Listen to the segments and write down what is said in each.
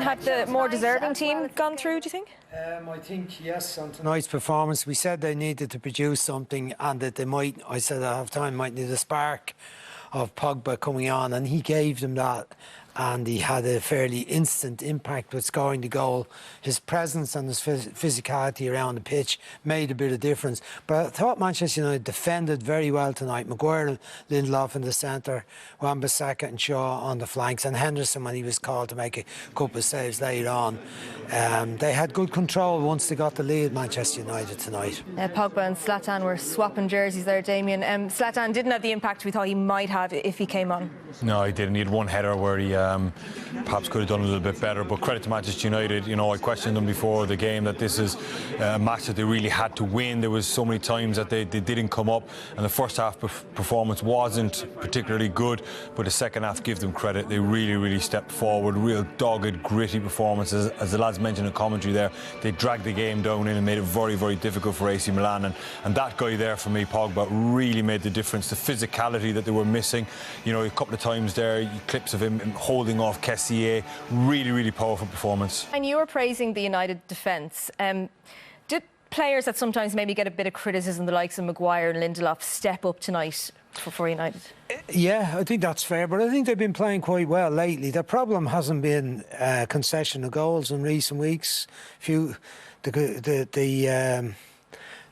had the more deserving team gone through, do you think? I think, yes, on tonight's performance, we said they needed to produce something and that they might, I said at half-time, might need a spark of Pogba coming on, and he gave them that. And he had a fairly instant impact with scoring the goal. His presence and his physicality around the pitch made a bit of difference. But I thought Manchester United defended very well tonight. Maguire and Lindelof in the centre, Wan-Bissaka and Shaw on the flanks, and Henderson when he was called to make a couple of saves later on. They had good control once they got the lead, Manchester United, tonight. Pogba and Zlatan were swapping jerseys there, Damien. Zlatan didn't have the impact we thought he might have if he came on. No, he didn't. He had one header where he perhaps could have done a little bit better, but credit to Manchester United. You know, I questioned them before the game that this is a match that they really had to win. There was so many times that they didn't come up, and the first half performance wasn't particularly good, but the second half, give them credit, they really stepped forward. Real dogged, gritty performances. As the lads mentioned in commentary there, they dragged the game down in and made it very difficult for AC Milan, and that guy there for me, Pogba, really made the difference. The physicality that they were missing, you know, a couple of times there, clips of him holding off Kessié, really powerful performance. And you were praising the United defence. Did players that sometimes maybe get a bit of criticism, the likes of Maguire and Lindelof, step up tonight for United? Yeah, I think that's fair, but I think they've been playing quite well lately. The problem hasn't been concession of goals in recent weeks.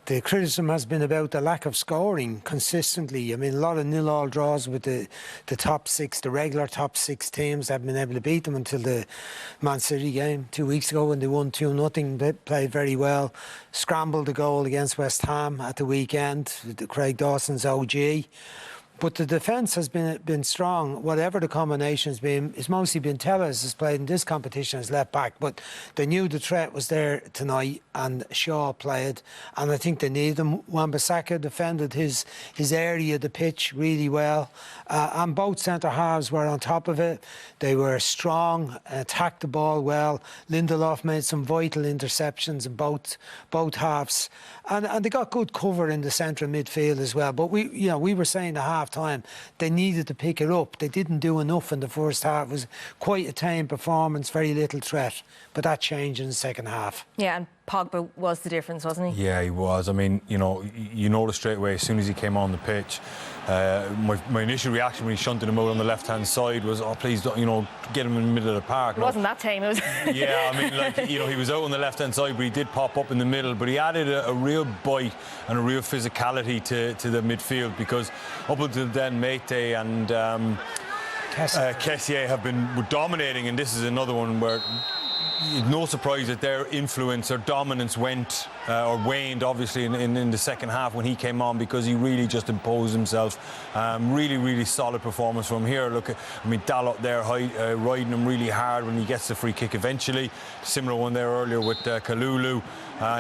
The criticism has been about the lack of scoring consistently. I mean, a lot of nil-all draws with the top six, the regular top six teams. Haven't been able to beat them until the Man City game 2 weeks ago when they won 2-0. They played very well. Scrambled the goal against West Ham at the weekend, Craig Dawson's OG. But the defence has been strong. Whatever the combination has been, it's mostly been Telles has played in this competition as left back. But they knew the threat was there tonight, and Shaw played, and I think they needed him. Wan-Bissaka defended his area of the pitch really well, and both centre halves were on top of it. They were strong, attacked the ball well. Lindelof made some vital interceptions in both halves, and they got good cover in the centre of midfield as well. But we were saying at half-time they needed to pick it up. They didn't do enough in the first half. It was quite a tame performance, very little threat. But that changed in the second half. Yeah, and Pogba was the difference, wasn't he? Yeah, he was. I mean, you noticed straight away as soon as he came on the pitch. My initial reaction when he shunted him out on the left-hand side was, oh, please don't, get him in the middle of the park. It wasn't that tame, it was. Yeah, I mean, he was out on the left-hand side, but he did pop up in the middle. But he added a real bite and a real physicality to the midfield, because up until then, Mate and Kessié were dominating, and this is another one where no surprise that their influence or dominance went or waned, obviously, in the second half when he came on, because he really just imposed himself. Really solid performance from here. Look, I mean, Dalot there riding him really hard when he gets the free kick eventually. Similar one there earlier with Kalulu.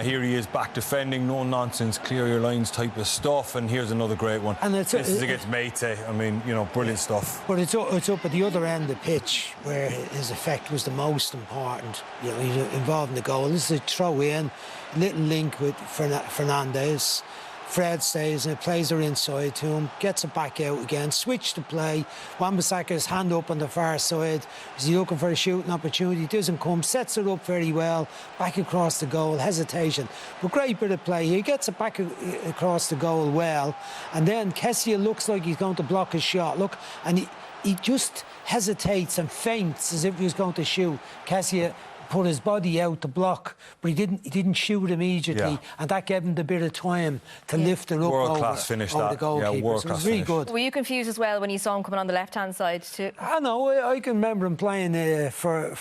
Here he is back defending, no nonsense, clear your lines type of stuff. And here's another great one. And this is against Mate. I mean, brilliant stuff. But it's up at the other end of the pitch where his effect was the most important. He's involved in the goal. This is a throw in, little link with Fernandes. Fred stays and plays her inside to him, gets it back out again, switch to play. Wan-Bissaka's hand up on the far side. Is he looking for a shooting opportunity? Doesn't come, sets it up very well, back across the goal, hesitation. But great bit of play. He gets it back across the goal well, and then Kessié looks like he's going to block his shot. Look, and he just hesitates and feints as if he was going to shoot. Kessié put his body out to block, but he didn't shoot immediately, and that gave him the bit of time to lift it up world-class finish over the goalkeeper. Yeah, world-class so it was really good. Were you confused as well when you saw him coming on the left-hand side too? I know. I can remember him playing for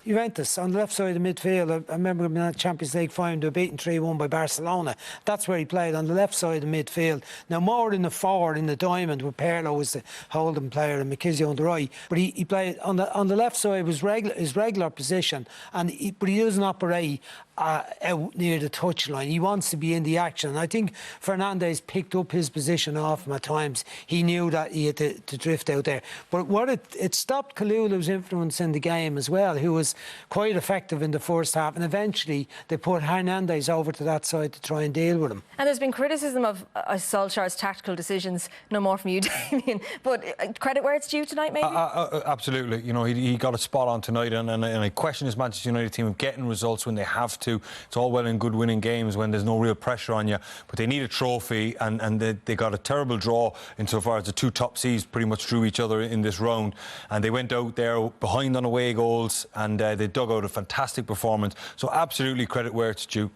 Juventus on the left side of the midfield. I remember him in that Champions League final. They were beaten 3-1 by Barcelona. That's where he played, on the left side of the midfield. Now, more in the forward, in the diamond, where Pirlo was the holding player and McKinsey on the right. But he played on the left side, was his regular position, but he doesn't operate out near the touchline. He wants to be in the action. And I think Fernandez picked up his position off him at times. He knew that he had to drift out there. But what it stopped Kalulu's influence in the game as well, who was quite effective in the first half. And eventually they put Hernandez over to that side to try and deal with him. And there's been criticism of Solskjaer's tactical decisions. No more from you, Damien. But credit where it's due tonight, maybe? Absolutely. You know, he got a spot on tonight, and I question this Manchester United team of getting results when they have to. It's all well and good winning games when there's no real pressure on you, but they need a trophy, and they got a terrible draw insofar as the two top seeds pretty much drew each other in this round, and they went out there behind on away goals, and they dug out a fantastic performance. So absolutely credit where it's due.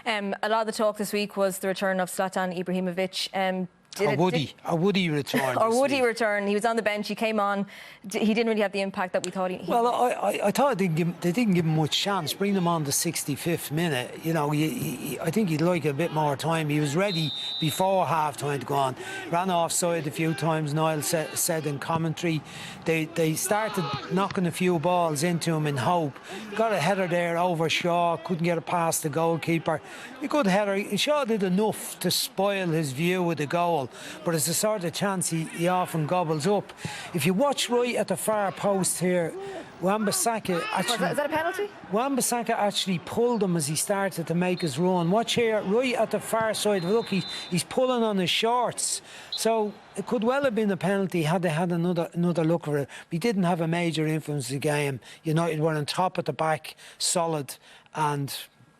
A lot of the talk this week was the return of Zlatan Ibrahimovic. Would he return? Or would he return? He was on the bench, he came on. He didn't really have the impact that we thought he Well, I thought they didn't give him much chance. Bring him on the 65th minute. You know, I think he'd like a bit more time. He was ready before half-time to go on. Ran offside a few times, Niall said in commentary. They started knocking a few balls into him in hope. Got a header there over Shaw, couldn't get it past the goalkeeper. A good header. Shaw did enough to spoil his view with the goal, but it's the sort of chance he often gobbles up. If you watch right at the far post here, Wan-Bissaka actually... Is that a penalty? Wan-Bissaka actually pulled him as he started to make his run. Watch here, right at the far side. Look, he's pulling on his shorts. So it could well have been a penalty had they had another look at it. He didn't have a major influence in the game. United were on top at the back, solid, and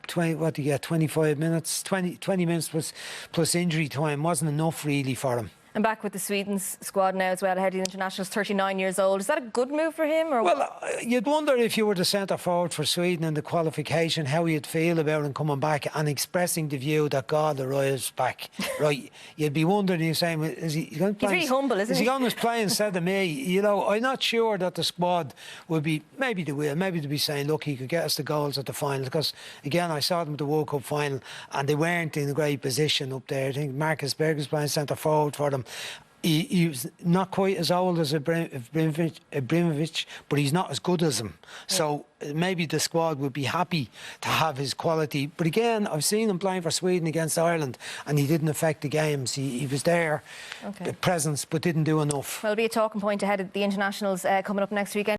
25 minutes? 20 minutes plus injury time wasn't enough really for him. And back with the Sweden's squad now as well, ahead of the internationals, 39 years old. Is that a good move for him? Or well, you'd wonder if you were the centre forward for Sweden in the qualification, how you'd feel about him coming back and expressing the view that God arrives back. Right, you'd be wondering, you're saying, is he going to play? He's really humble, isn't he? Is he going to play instead of me? You know, I'm not sure that the squad would be, maybe they will, maybe they'll be saying, look, he could get us the goals at the final. Because, again, I saw them at the World Cup final and they weren't in a great position up there. I think Marcus Berg was playing centre forward for them. He was not quite as old as Ibrahimovic, but he's not as good as him. Yeah. So maybe the squad would be happy to have his quality. But again, I've seen him playing for Sweden against Ireland, and he didn't affect the games. He was there, presence, but didn't do enough. Well, it'll be a talking point ahead of the internationals coming up next weekend.